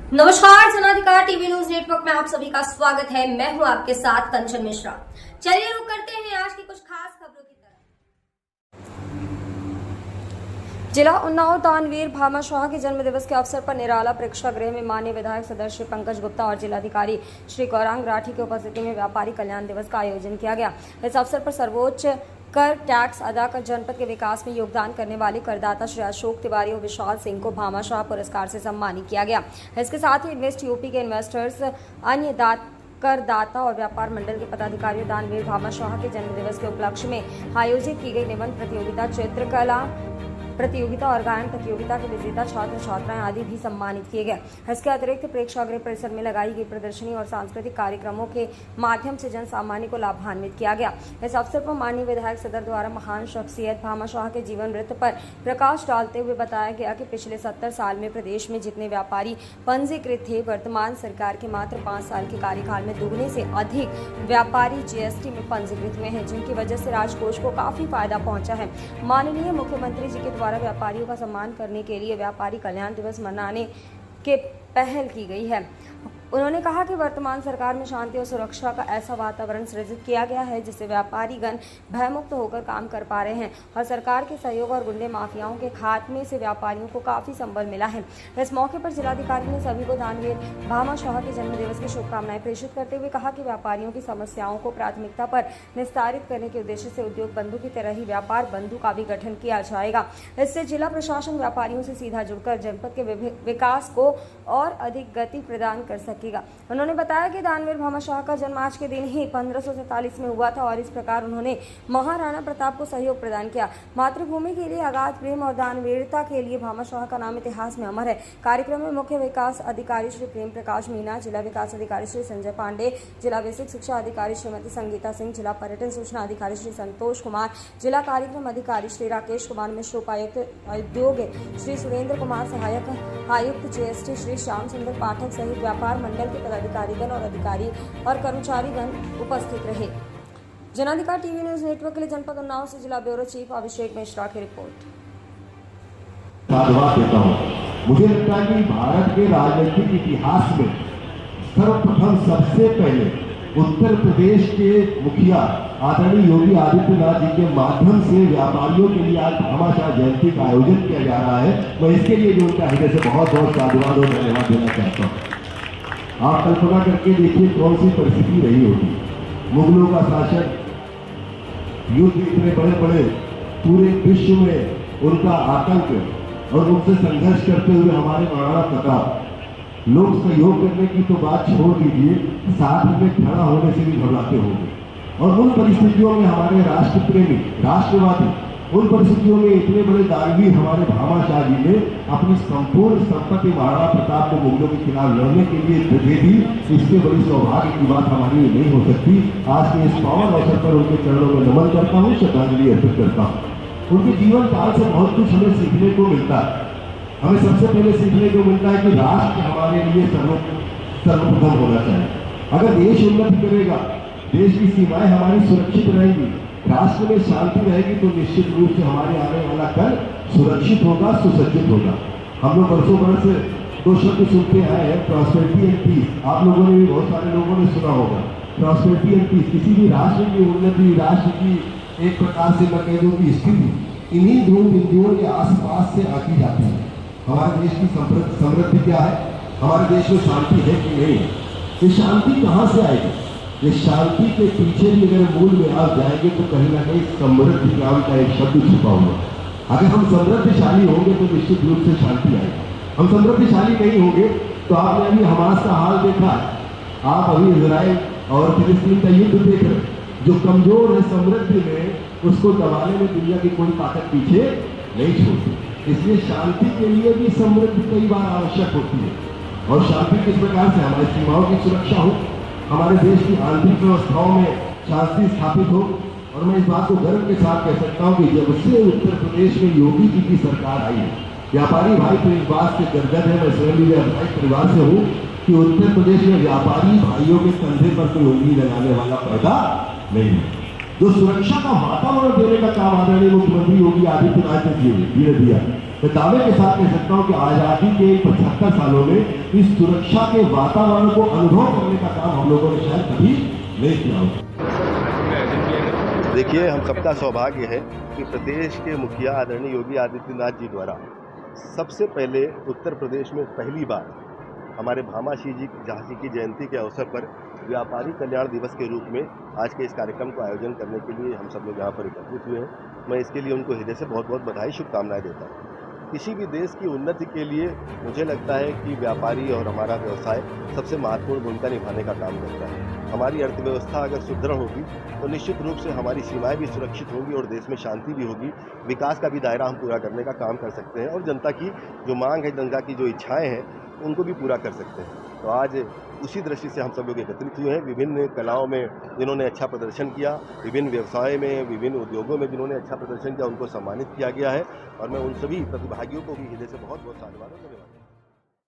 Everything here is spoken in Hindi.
नमस्कार, जनाधिकार टीवी न्यूज नेटवर्क में आप सभी का स्वागत है। मैं हूं आपके साथ कंचन मिश्रा। चलिए रुक करते हैं आज की कुछ खास खबरों की तरफ। जिला उन्नाव दानवीर भामा शाह के जन्म दिवस के अवसर पर निराला प्रेक्षागृह में माननीय विधायक सदस्य पंकज गुप्ता और जिलाधिकारी श्री गौरांग राठी की उपस्थिति में व्यापारी कल्याण दिवस का आयोजन किया गया। इस अवसर पर सर्वोच्च कर टैक्स अदा कर जनपद के विकास में योगदान करने वाले करदाता श्री अशोक तिवारी और विशाल सिंह को भामा शाह पुरस्कार से सम्मानित किया गया। इसके साथ ही इन्वेस्ट यूपी के इन्वेस्टर्स, अन्य करदाता और व्यापार मंडल के पदाधिकारियों दानवीर भामा शाह के जन्म दिवस के उपलक्ष्य में आयोजित की गई निबंध प्रतियोगिता, चित्रकला प्रतियोगिता और गायन प्रतियोगिता के विजेता छात्र छात्राएं आदि भी सम्मानित किए गए। इसके अतिरिक्त प्रेक्षागृह परिसर में लगाई गई प्रदर्शनी और सांस्कृतिक कार्यक्रमों के माध्यम से जन सामान्य को लाभान्वित किया गया। इस अवसर पर माननीय विधायक सदर द्वारा महान शख्सियत भामा शाह के जीवन वृत्त पर प्रकाश डालते हुए बताया गया कि पिछले 70 साल में प्रदेश में जितने व्यापारी पंजीकृत थे, वर्तमान सरकार के मात्र 5 साल के कार्यकाल में दुगने से अधिक व्यापारी जीएसटी में पंजीकृत हुए हैं, जिनकी वजह से राजकोष को काफी फायदा पहुंचा है। माननीय मुख्यमंत्री जी के द्वारा व्यापारियों का सम्मान करने के लिए व्यापारी कल्याण दिवस मनाने के पहल की गई है। उन्होंने कहा कि वर्तमान सरकार में शांति और सुरक्षा का ऐसा वातावरण सृजित किया गया है जिससे व्यापारीगण भयमुक्त होकर काम कर पा रहे हैं और सरकार के सहयोग और गुंडे माफियाओं के खात्मे से व्यापारियों को काफी संबल मिला है। इस मौके पर जिलाधिकारी ने सभी को दानवीर भामा शाह के जन्म दिवस की शुभकामनाएं प्रेषित करते हुए कहा कि व्यापारियों की समस्याओं को प्राथमिकता पर निस्तारित करने के उद्देश्य से उद्योग बंधु की तरह ही व्यापार बंधु का भी गठन किया जाएगा। इससे जिला प्रशासन व्यापारियों से सीधा जुड़कर जनपद के विकास को और अधिक गति प्रदान कर सकेगा। उन्होंने बताया कि दानवीर भामा शाह का जन्म आज के दिन ही 1547 में हुआ था और इस प्रकार उन्होंने महाराणा प्रताप को सहयोग प्रदान किया। मातृभूमि के लिए अगाध प्रेम और दानवीरता के लिए भामा शाह का नाम इतिहास में अमर है। कार्यक्रम में मुख्य विकास अधिकारी श्री प्रेम प्रकाश मीना, जिला विकास अधिकारी श्री संजय पांडे, जिला बेसिक शिक्षा अधिकारी श्रीमती संगीता सिंह, जिला पर्यटन सूचना अधिकारी श्री संतोष कुमार, जिला कार्यक्रम अधिकारी श्री राकेश कुमार मिश्र, उपायुक्त उद्योग श्री सुरेंद्र कुमार, सहायक आयुक्त जीएसटी श्री श्याम सुंदर पाठक सहित व्यापार मंडल के पदाधिकारीगण और अधिकारी और कर्मचारीगण उपस्थित रहे। जनाधिकार टीवी न्यूज नेटवर्क के लिए जनपद उन्नाव से जिला ब्यूरो चीफ अभिषेक मिश्रा की रिपोर्ट। साधुवाद देता हूं। मुझे लगता है कि भारत के राजनीतिक इतिहास में सर्वप्रथम सबसे पहले उत्तर प्रदेश के मुखिया आदरणीय योगी आदित्यनाथ जी के माध्यम से व्यापारियों के लिए आज भामा शाह जयंती का आयोजन किया जा रहा है। मैं इसके लिए जो उनका हृदय से बहुत बहुत साधुवाद और धन्यवाद देना चाहता हूँ। आप कल्पना करके देखिए कौन सी परिस्थिति रही होगी। मुगलों का शासन, युद्ध इतने बड़े बड़े, पूरे विश्व में उनका आतंक और उनसे संघर्ष करते हुए हमारे महाराणा प्रताप लोग सहयोग करने की तो बात छोड़ दीजिए, साथ में खड़ा होने से भी घबराते होंगे। और उन परिस्थितियों में हमारे राष्ट्र प्रेमी, राष्ट्रवादी, उन परिस्थितियों में इतने बड़े दानवीर हमारे भामा शाह जी ने अपनी संपूर्ण संपत्ति महाराणा प्रताप को मुगलों के खिलाफ लड़ने के लिए दे दी। इससे बड़ी सौभाग्य की बात हमारी लिए नहीं हो सकती। आज के इस पावन अवसर पर उनके चरणों में नमन करता हूँ, श्रद्धांजलि अर्पित करता हूँ। उनके जीवन काल से बहुत कुछ हमें सीखने को मिलता है। हमें सबसे पहले सीखने को मिलता है कि राष्ट्र हमारे लिए सर्वप्रथम होना चाहिए। अगर देश उन्नति करेगा, देश की सीमाएं हमारी सुरक्षित रहेंगी, राष्ट्र में शांति रहेगी, तो निश्चित रूप से हमारे आने वाला कल सुरक्षित होगा, सुसज्जित होगा। हम लोग वर्षों वर्ष से दो शब्द सुनते आए हैं, प्रॉस्पेरिटी एंड पीस। आप लोगों ने भी, बहुत सारे लोगों ने सुना होगा प्रॉस्पेरिटी एंड पीस। किसी भी राष्ट्र की उन्नति, राष्ट्र की एक प्रकार से मैं कह दूं की स्थिति इन्हीं दो बिंदुओं के आसपास से आती जाती है। हमारे देश की समृद्धि क्या है, हमारे देश में शांति है कि नहीं, ये शांति कहाँ से आएगी? ये शांति के पीछे भी अगर मूल में आप जाएंगे तो कहीं ना कहीं समृद्धि नाम का एक शब्द छुपा हुआ। अगर हम समृद्धशाली होंगे तो निश्चित रूप से शांति आएगी। हम समृद्धशाली नहीं होंगे तो आपने अभी हमास का हाल देखा, आप अभी इजराइल और फिलिस्तीन का युद्ध देख रहे। जो कमजोर है समृद्धि में, उसको दबाने में दुनिया की कोई ताकत पीछे नहीं छोड़ती। इसलिए शांति के लिए भी समृद्धि कई बार आवश्यक होती है। और शांति किस प्रकार से? हमारी सीमाओं की सुरक्षा हो, हमारे देश की आंतरिक व्यवस्थाओं में शांति स्थापित हो। और मैं इस बात को गर्व के साथ कह सकता हूँ कि जब से उत्तर प्रदेश में योगी जी की सरकार आई है, व्यापारी भाई तो इस बात से गर्जन है, मैं स्वयं भी व्यावसायिक परिवार से हूँ, कि उत्तर प्रदेश में व्यापारी भाइयों के कंधे पर कोई उंगली लगाने वाला पैदा नहीं है। जो सुरक्षा का वातावरण देने का काम आदरणीय मुख्यमंत्री योगी आदित्यनाथ ने दिया। मैं दावे के साथ कह सकता हूं कि आजादी के 75 सालों में इस सुरक्षा के वातावरण को अनुभव करने का काम हम लोगों ने शायद कभी नहीं किया होगा। देखिए, हम सबका सौभाग्य है कि प्रदेश के मुखिया आदरणीय योगी आदित्यनाथ जी द्वारा सबसे पहले उत्तर प्रदेश में पहली बार हमारे भामाशाह जी की जयंती के अवसर पर व्यापारी कल्याण दिवस के रूप में आज के इस कार्यक्रम को आयोजन करने के लिए हम सब लोग यहाँ पर एकत्रित हुए हैं। मैं इसके लिए उनको हृदय से बहुत बहुत बधाई, शुभकामनाएं देता हूँ। किसी भी देश की उन्नति के लिए मुझे लगता है कि व्यापारी और हमारा व्यवसाय सबसे महत्वपूर्ण भूमिका निभाने का काम करता है। हमारी अर्थव्यवस्था अगर सुदृढ़ होगी तो निश्चित रूप से हमारी सीमाएं भी सुरक्षित होंगी और देश में शांति भी होगी। विकास का भी दायरा हम पूरा करने का काम कर सकते हैं और जनता की जो मांग है, जनता की जो इच्छाएं हैं, उनको भी पूरा कर सकते हैं। तो आज उसी दृष्टि से हम सब लोग एकत्रित हुए हैं। विभिन्न कलाओं में जिन्होंने अच्छा प्रदर्शन किया, विभिन्न व्यवसाय में, विभिन्न उद्योगों में जिन्होंने अच्छा प्रदर्शन किया, उनको सम्मानित किया गया है और मैं उन सभी प्रतिभागियों को भी हृदय से बहुत बहुत साधुवाद और धन्यवाद।